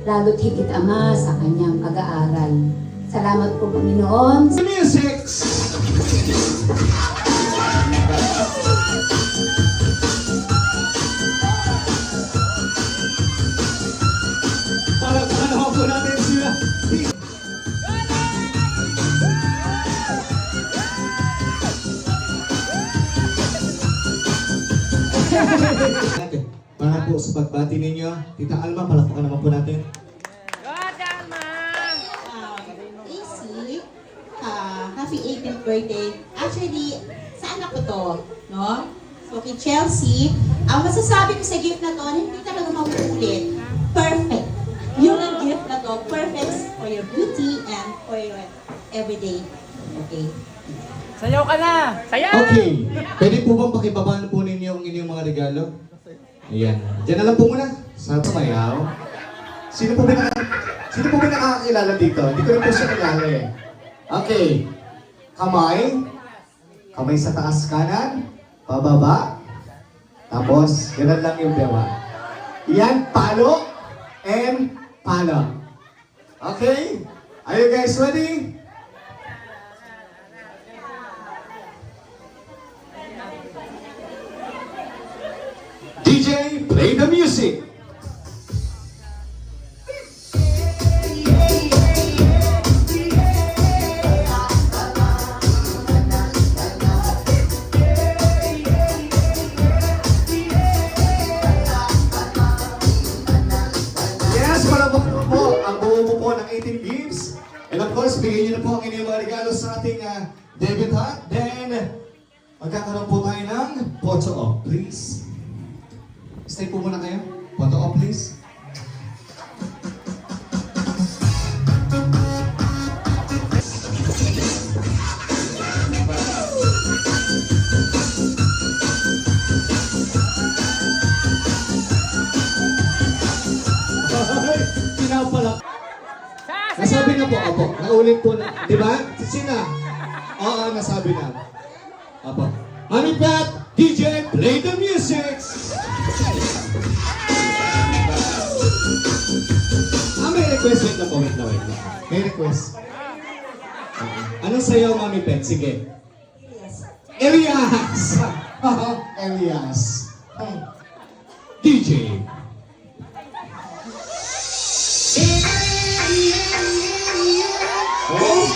lalo't higit Ama sa kanyang pag-aaral. Salamat po, Panginoon. Music! Para naman po natin sila. Para po sa pagbati ninyo, Tita Alma, palakpakan naman po natin. AC, happy 18th birthday. Actually, sa anak ko to, no? So, kay Chelsea, ang masasabi ko sa gift na to, hindi talaga mauulit. Perfect. Yung gift na to, perfect for your beauty and for your everyday. Okay? Sayaw ka na! Sayaw! Okay. Pwede po bang pakibaba po ninyo ang inyong mga regalo? Ayan. Diyan na lang po muna. Sa tumayaw. Sino po ba nakakakilala dito? Hindi ko rin po siya kilala eh. Okay. Kamay. Kamay sa taas kanan. Pababa. Tapos, ganoon lang yung bewa. Yan, palo. And palo. Okay? Are you guys ready? DJ, play the music. Yes, palabok po ang buo po ng 18 gifts. And of course, bigyan niyo na po ang inyong mga regalo sa ating debutant. Then, magkakaroon po tayo ng photo op, please. Stay po muna kayo. Photo op, please. Pinapalak. Nasabi na po, apo. Naulit po na. Di ba? Sina? Oo, nasabi na. Apo. Mami Pat, DJ, play the music! May request. Wait lang po, wait lang. May request. Anong sayaw, Mami Pat? Sige. Elias! Elias. DJ. Oh!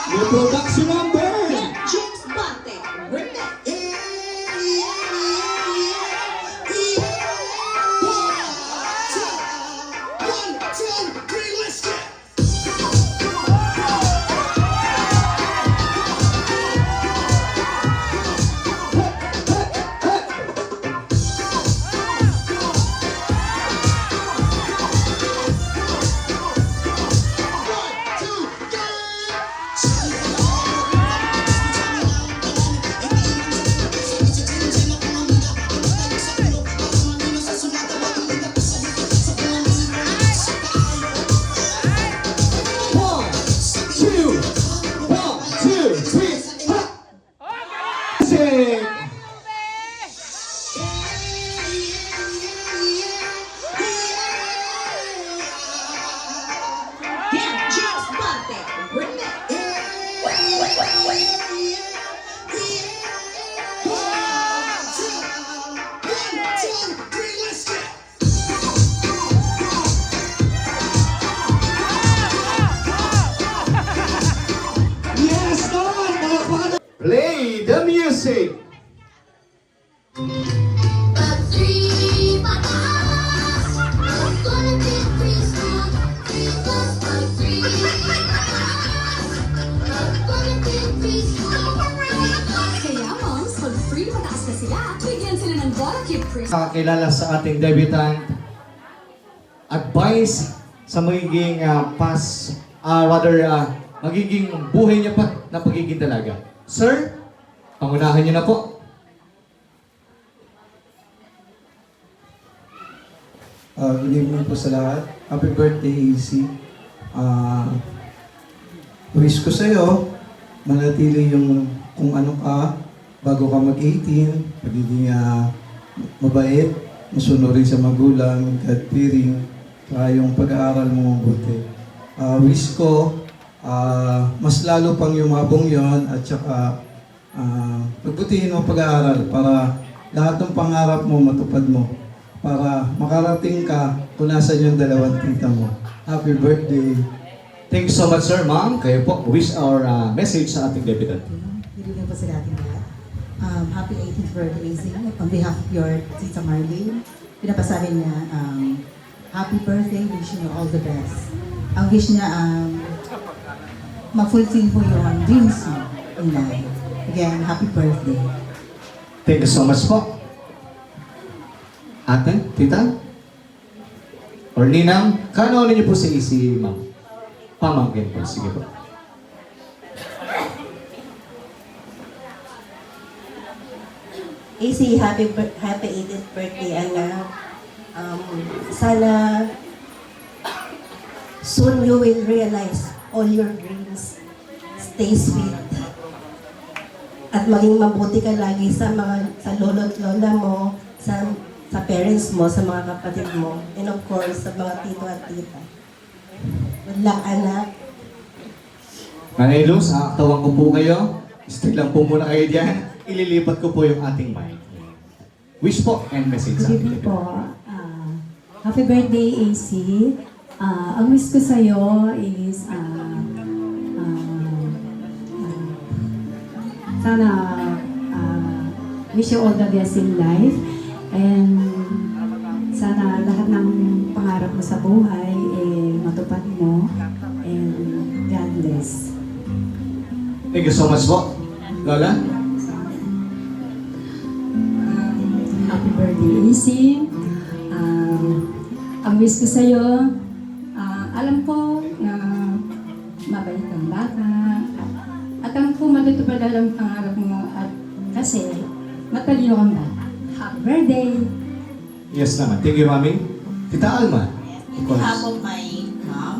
Your production number! James Bate, remix. Play the music! Kakilala sa ating debutant, advice sa magiging magiging buhay niya pa na pagiging dalaga. Sir, pangunahan niyo na po. Good evening po sa lahat. Happy birthday, AC. Wish ko sa'yo, manatili yung kung ano ka, bago ka mag-18, pagiging mabait, masunurin sa magulang, God-fearing, Saka yung pag-aaral mo mabuti. Wish ko, mas lalo pang yumabong yon at saka pagbutihin mo pag-aaral para lahat ng pangarap mo matupad mo. Para makarating ka kung nasan yung dalawang tita mo. Happy birthday! Thank you so much, sir, ma'am. Kayo po, wish our message sa ating debutant. Good evening po sa ating lahat. Happy 18th birthday, Zing. On behalf of your Tita Marlene, pinapasabi niya, happy birthday, wishing you all the best. Ang wish niya, ma-fulfill po yung dreams mo in life. Again, happy birthday. Thank you so much po. Ate, tita? Or ninang, kano niyo po si AC, ma'am? Pamangkin po, sige po. AC, happy 18th birthday, anak. Sana soon you will realize all your dreams. Stay sweet. At maging mabuti ka lagi sa lolo at lola mo, sa parents mo, sa mga kapatid mo, and of course, sa mga tito at tita. Good luck, anak. Nanay Luz, aktawan ko po kayo. Stick lang po muna kayo dyan. Ililipat ko po yung ating mic. Wish po and message sa Good ating evening po. Happy birthday, AC. Ang wish ko sa'yo is sana wish you all the best in life. And sana lahat ng pangarap mo sa buhay matupad mo. And God bless. Thank you so much po. Lola? Happy birthday, AC. Ang wish ko sa'yo, alam ko, mabait kang bata. At alam ko, matutupad ang pangarap mo at kasi matalino kang bata. Happy birthday! Yes naman. Thank you, Mami. Tita Alma. In behalf of my mom,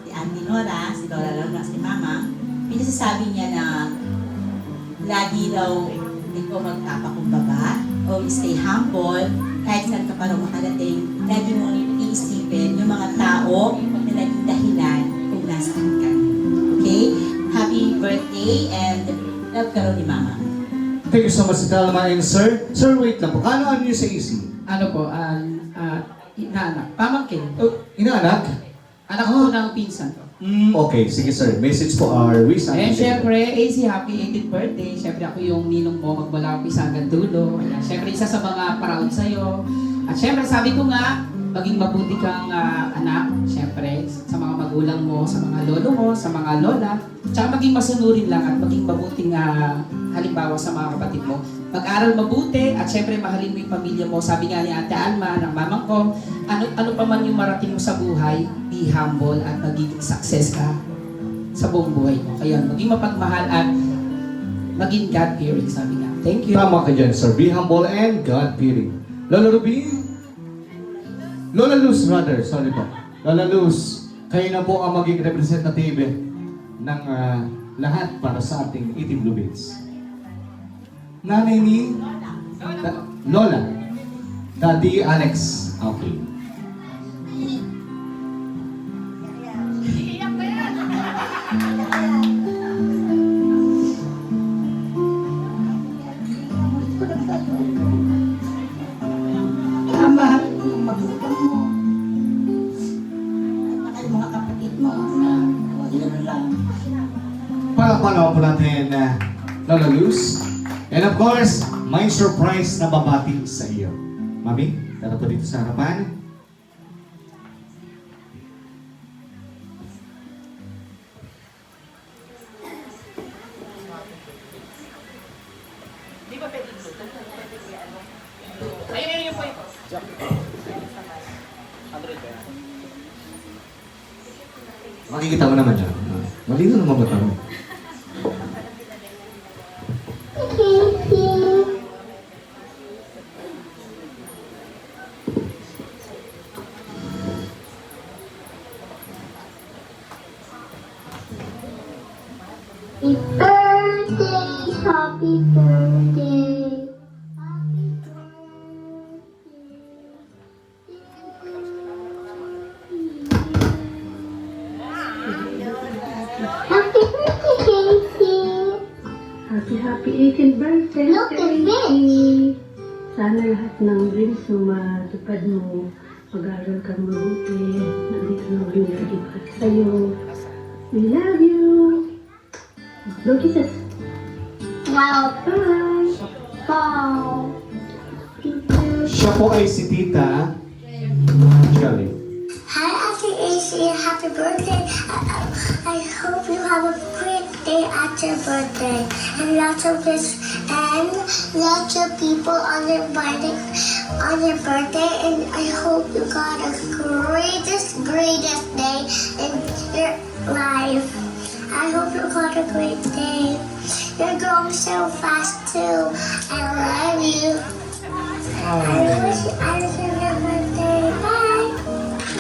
si Auntie Nora, si Lola Lorna, si Mama, pinasasabi niya na lagi daw ikaw magpapakumbaba o stay humble, kahit saan ka pa rin makarating, lagi mo iisipin yung mga tao na naging dahilan kung nasaan ka. Okay? Happy birthday and love ka rin ni Mama. Thank you so much, Tita Alma. And sir, wait lang po. Ano niyo sa AC? Ano po, inaanak. Pamangkin. Oh, inaanak? Anak po ng pinsan ko. Okay, sige sir. Message po our wish. Eh, syempre, AC, happy 18th birthday. Syempre, ako yung ninong mo, magmula umpisa hanggang dulo. Ayan, syempre, isa sa mga proud sa'yo. At syempre, sabi ko nga, maging mabuti kang anak. Syempre, sa mga magulang mo, sa mga lolo mo, sa mga lola. Tsaka maging masunurin lang at maging mabuting halimbawa sa mga kapatid mo. Mag-aral mabuti at syempre mahalin mo yung pamilya mo. Sabi nga ni Ate Alma, ng mamang ko, ano pa man yung marating mo sa buhay, be humble at magiging success ka sa buong buhay mo. Kaya maging mapagmahal at maging God-fearing, sabi nga. Thank you. Tama ka dyan, sir. Be humble and God-fearing. Lola Ruby? Lola Luz, rather. Sorry po. Lola Luz, kayo na po ang maging representative ng lahat para sa ating 18 Blue Bills. Nanay ni Lola. Daddy Alex. Okay. Mahal ng magulang mo. Mahal mga kapatid mo. Yun lang. Palakpakan po natin Lola Luz. And of course, may surprise na babati sa iyo. Mami, tara po dito sa harapan. Ayun yung point. Makikita mo naman yan. Malino naman ba tayo? Happy birthday, happy birthday. Happy birthday. Happy 18th birthday, Look at Casey! Sana lahat ng dreams mo matupad mo. Mag-aaral kang mabuti. Nandito naman yung lagi para sa'yo. We love you! Blow kisses! Wow. Bye! Wow. Siya po ay si Tita Shelly. Hi, Ate AC. Happy birthday. I hope you have a great day at your birthday. And lots of this and lots of people on your birthday and I hope you got a greatest day in your life. I hope you got a great day. You're going so fast too. I love you. I wish you your birthday. Bye.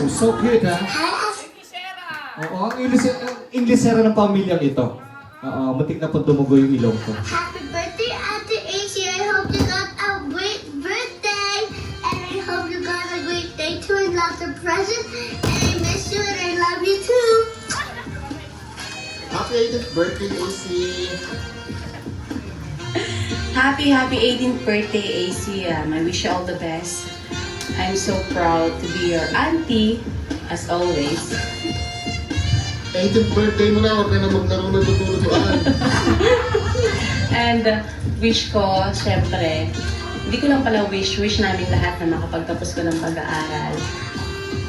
Oh, so cute, ha? Hi, Ate. Oo, ang Inglesera ng pamilyang ito. Oo, matik na po tumugo yung ilong ko. Happy birthday, Ate AC. I hope you got a great birthday. And I hope you got a great day too and lots of presents. And I miss you and I love you too. Happy 18th birthday, AC! Happy 18th birthday, AC. I wish you all the best. I'm so proud to be your auntie, as always. 18th birthday mo na, huwag ka na maglaro na tutuluan. And wish ko, syempre, hindi ko lang pala wish namin lahat na makapagtapos ko ng pag-aaral.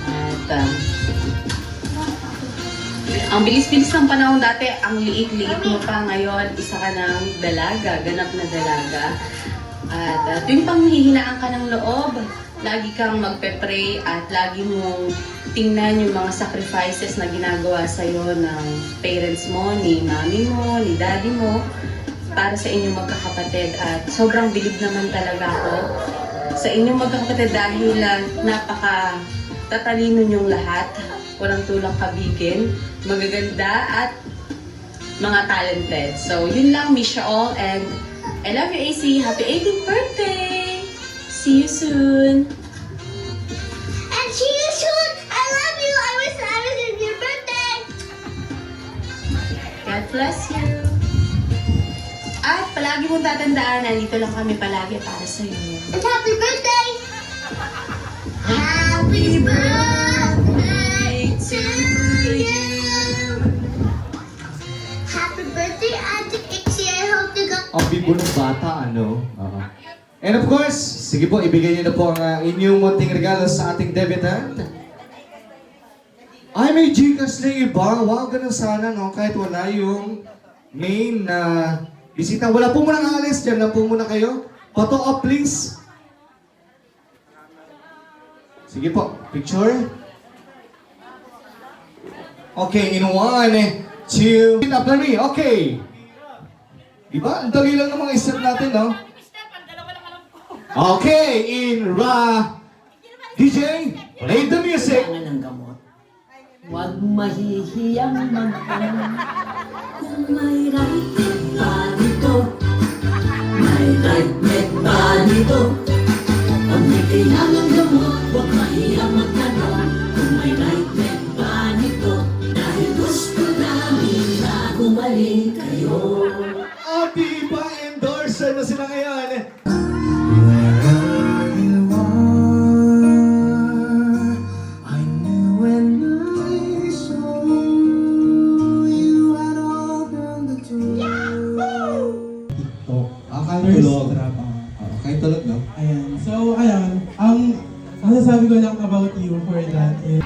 At ang bilis-bilis ng panahon dati, ang liit-liit mo pa ngayon, isa ka ng dalaga, ganap na dalaga. At tuwing pang hihinaan ka ng loob, lagi kang magpe-pray at lagi mong tingnan yung mga sacrifices na ginagawa sa'yo ng parents mo, ni mami mo, ni daddy mo, para sa inyong magkakapatid. At sobrang bilib naman talaga ako sa inyong magkakapatid dahil napaka-tatalino niyong lahat. Walang tulang kabigin, magaganda at mga talented. So, yun lang, miss you all, and I love you, AC. Happy 18th birthday! See you soon! And see you soon. I love you. I wish I was in your birthday. God bless you! At palagi mong tatandaan, nandito lang kami palagi para sa iyo. And happy birthday. Happy birthday to you. Happy birthday, Ate Ixie. I hope you got Ang bibo ng bata, ano? Oo. And of course, sige po, ibigay niyo na po ang inyong munting regalo sa ating debutant. Ay, may Gcash na iba. Wow, ganun sana, no? Kahit wala yung main na bisita. Wala po muna alis. Diyan lang po muna kayo. Photo up, please. Sige po, picture. Okay, in 1, 2, after me. Okay. Diba? Ang dali lang ng mga step natin, no? Okay, in DJ, play the music. Ng gamot. Huwag mahihiyang magtanong kung may right ba nito. May right ba nito. Pag may kailangan gamot, huwag mahihiyang magtanong kung may right ba nito. Dahil gusto namin na gumaling kayo. Diba, endorser na sila ngayon. Kahit tulog, no? Ayan. So, ayan. Ang masasabi ko lang about you for that is...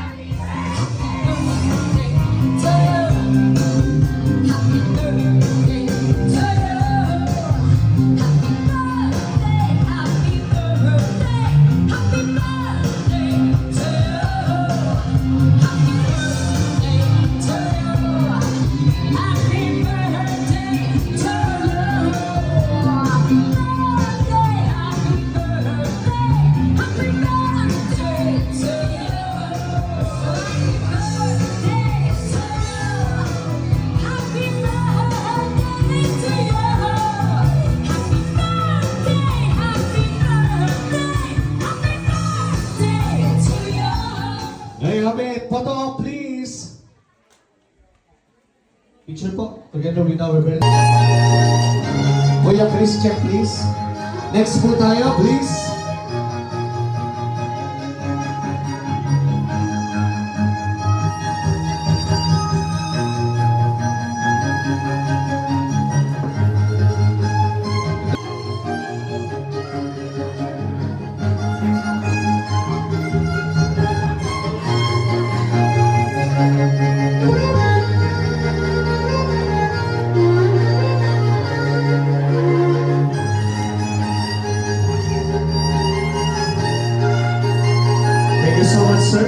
Photo up, please. Picture po, together with our birthday. Kuya Christian, please. Next po tayo, please. Thank you so much, sir.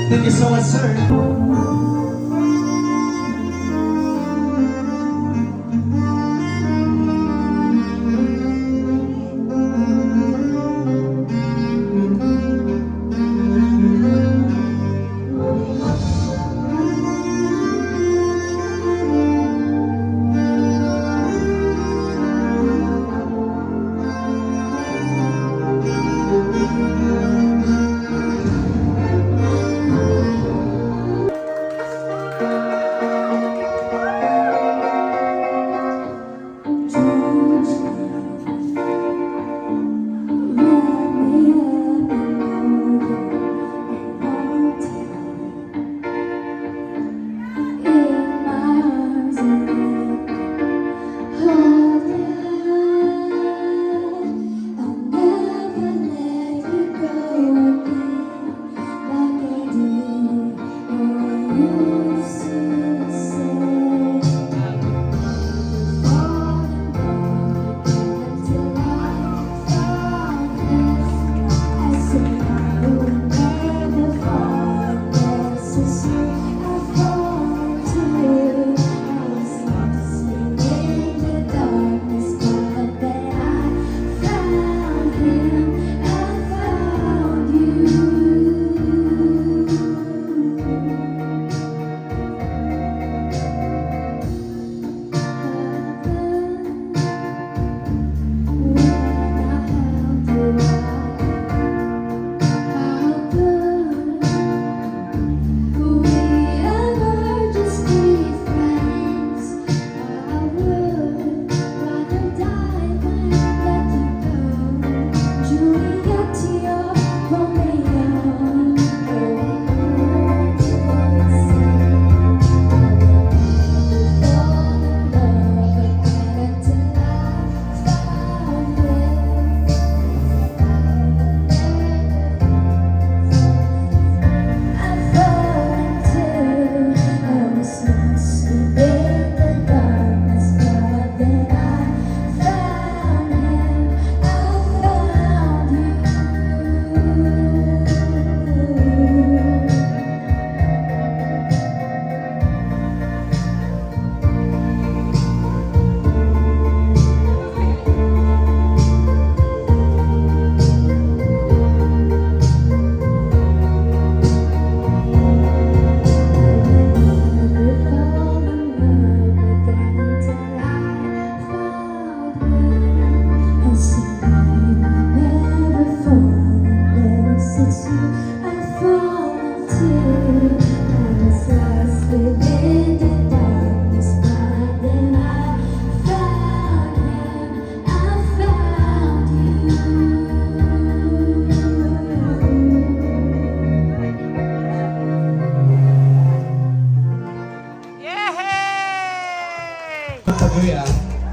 Thank you so much, sir.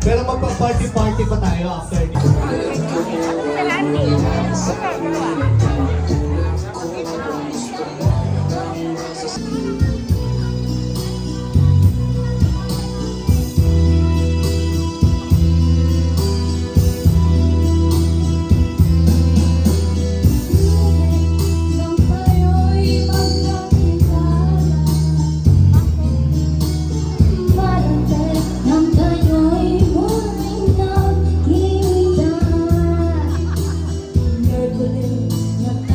Pero magpa-party-party pa tayo after dito. Nag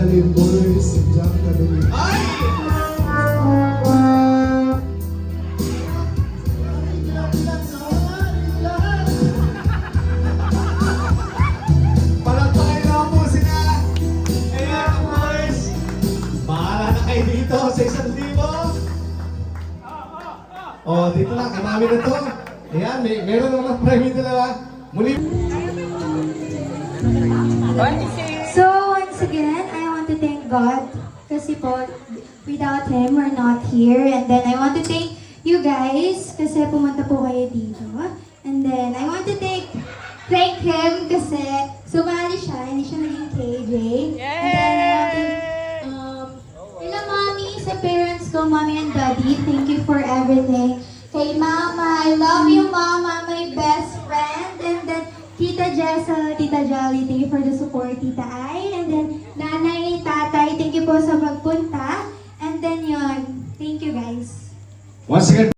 Alin boys, Jack Kadali. Ay! Palagpakin lang po sila. Ayan, boys. Bahala na kayo dito sa 1,000. Oh, dito lang. Kamami na to. Ayan, meron naman ng prime dalawa. Muli. So, once again, I want to thank God kasi po, without Him, we're not here. And then, I want to thank you guys kasi pumunta po kayo dito. And then, I want to thank Him kasi sumali siya, hindi siya naging KJ. And then, I want to, kila mommy, sa parents ko, mommy and daddy, thank you for everything. Kay mama, I love you mama, my best friend. And then, Tita Jessa, Tita Jolly, thank you for the support, Tita Ai. And then, Nanay, Tatay, thank you po sa pagpunta. And then yun, thank you guys. Once again,